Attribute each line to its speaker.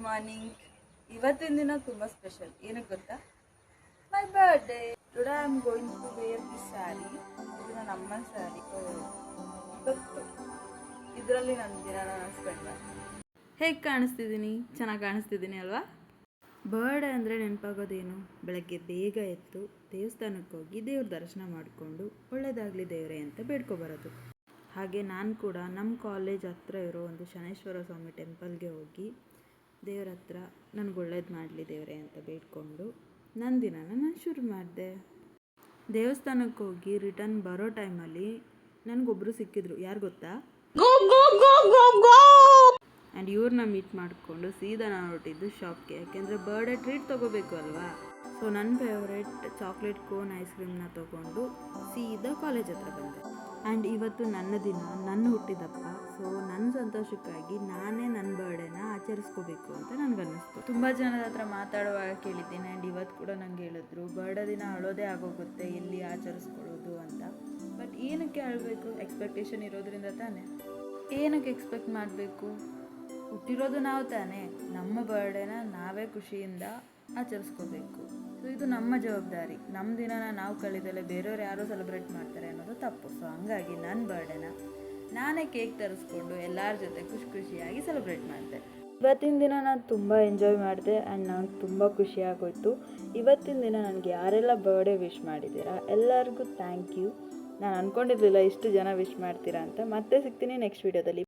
Speaker 1: Morning. ಇವತ್ತಿನ ದಿನ ತುಂಬ ಸ್ಪೆಷಲ್. ಏನಕ್ಕೆ ಗೊತ್ತಾ? My birthday. Today I am going to wear this sari. ಇದು ನನ್ನ ಅಮ್ಮನ ಸ್ಯಾರಿ. ಇವತ್ತು ಇದರಲ್ಲಿ ನನ್ನ ದಿನ ಸ್ಪೆಂಡ್ ಮಾಡ್ತೀನಿ.
Speaker 2: ಹೇಗೆ ಕಾಣಿಸ್ತಿದ್ದೀನಿ? ಚೆನ್ನಾಗಿ ಕಾಣಿಸ್ತಿದ್ದೀನಿ ಅಲ್ವಾ? ಬರ್ಡೇ ಅಂದರೆ ನೆನಪಾಗೋದೇನು? ಬೆಳಗ್ಗೆ ಬೇಗ ಎದ್ದು ದೇವಸ್ಥಾನಕ್ಕೆ ಹೋಗಿ ದೇವ್ರ ದರ್ಶನ ಮಾಡಿಕೊಂಡು ಒಳ್ಳೇದಾಗಲಿ ದೇವರೇ ಅಂತ ಬೇಡ್ಕೊಬರೋದು. ಹಾಗೆ ನಾನು ಕೂಡ ನಮ್ಮ ಕಾಲೇಜ್ ಹತ್ರ ಇರೋ ಒಂದು ಶನೇಶ್ವರ ಸ್ವಾಮಿ ಟೆಂಪಲ್ಗೆ ಹೋಗಿ ದೇವ್ರ ಹತ್ರ ನನಗೆ ಒಳ್ಳೇದು ಮಾಡಲಿ ದೇವರೇ ಅಂತ ಬೇಡ್ಕೊಂಡು ನನ್ನ ದಿನನ ನಾನು ಶುರು ಮಾಡಿದೆ. ದೇವಸ್ಥಾನಕ್ಕೆ ಹೋಗಿ ರಿಟರ್ನ್ ಬರೋ ಟೈಮಲ್ಲಿ ನನಗೊಬ್ಬರು ಸಿಕ್ಕಿದ್ರು. ಯಾರು ಗೊತ್ತಾ? ಆ್ಯಂಡ್ ಇವ್ರನ್ನ ಮೀಟ್ ಮಾಡಿಕೊಂಡು ಸೀದಾ ನಾನು ಹೊರಟಿದ್ದು ಶಾಪ್ಗೆ. ಯಾಕೆಂದರೆ ಬರ್ಡೇ ಟ್ರೀಟ್ ತೊಗೋಬೇಕು ಅಲ್ವಾ. ಸೊ ನನ್ನ ಫೇವ್ರೆಟ್ ಚಾಕ್ಲೇಟ್ ಕೋನ್ ಐಸ್ ಕ್ರೀಮ್ನ ತೊಗೊಂಡು ಸೀದಾ ಕಾಲೇಜ್ ಹತ್ರ ಬಂದೆ. ಆ್ಯಂಡ್ ಇವತ್ತು ನನ್ನ ದಿನ, ನನ್ನ ಹುಟ್ಟಿದಪ್ಪ. ಸೊ ನನ್ನ ಸಂತೋಷಕ್ಕಾಗಿ ನಾನೇ ನನ್ನ ಬರ್ಡೇನ ಆಚರಿಸ್ಕೋಬೇಕು ಅಂತ ನನಗನ್ನಿಸ್ತು. ತುಂಬ ಜನದ ಹತ್ರ ಮಾತಾಡುವಾಗ ಕೇಳಿದ್ದೀನಿ. ಆ್ಯಂಡ್ ಇವತ್ತು ಕೂಡ ನಂಗೆ ಹೇಳಿದ್ರು ಬರ್ಡೇ ದಿನ ಅಳೋದೇ ಆಗೋಗುತ್ತೆ, ಎಲ್ಲಿ ಆಚರಿಸ್ಕೊಳ್ಳೋದು ಅಂತ. ಬಟ್ ಏನಕ್ಕೆ ಅಳಬೇಕು? ಎಕ್ಸ್ಪೆಕ್ಟೇಷನ್ ಇರೋದ್ರಿಂದ ತಾನೇ. ಏನಕ್ಕೆ ಎಕ್ಸ್ಪೆಕ್ಟ್ ಮಾಡಬೇಕು? ಹುಟ್ಟಿರೋದು ನಾವು ತಾನೇ. ನಮ್ಮ ಬರ್ಡೇನ ನಾವೇ ಖುಷಿಯಿಂದ ಆಚರಿಸ್ಕೋಬೇಕು. ಸೊ ಇದು ನಮ್ಮ ಜವಾಬ್ದಾರಿ. ನಮ್ಮ ದಿನನ ನಾವು ಕಳೆದಲ್ಲೇ ಬೇರೆಯವ್ರು ಯಾರೋ ಸೆಲೆಬ್ರೇಟ್ ಮಾಡ್ತಾರೆ ಅನ್ನೋದು ತಪ್ಪು. ಸೊ ಹಂಗಾಗಿ ನನ್ನ ಬರ್ಡೇನ ನಾನೇ ಕೇಕ್ ತರಿಸ್ಕೊಂಡು ಎಲ್ಲರ ಜೊತೆ ಖುಷಿಯಾಗಿ ಸೆಲೆಬ್ರೇಟ್ ಮಾಡಿದೆ. ಇವತ್ತಿನ ದಿನ ನಾನು ತುಂಬ ಎಂಜಾಯ್ ಮಾಡಿದೆ ಆ್ಯಂಡ್ ನನಗೆ ತುಂಬ ಖುಷಿಯಾಗೋಯ್ತು. ಇವತ್ತಿನ ದಿನ ನನಗೆ ಯಾರೆಲ್ಲ ಬರ್ಡೇ ವಿಶ್ ಮಾಡಿದ್ದೀರಾ ಎಲ್ಲರಿಗೂ ಥ್ಯಾಂಕ್ ಯು. ನಾನು ಅಂದ್ಕೊಂಡಿರಲಿಲ್ಲ ಇಷ್ಟು ಜನ ವಿಶ್ ಮಾಡ್ತೀರಾ ಅಂತ. ಮತ್ತೆ ಸಿಗ್ತೀನಿ ನೆಕ್ಸ್ಟ್ ವೀಡಿಯೋದಲ್ಲಿ.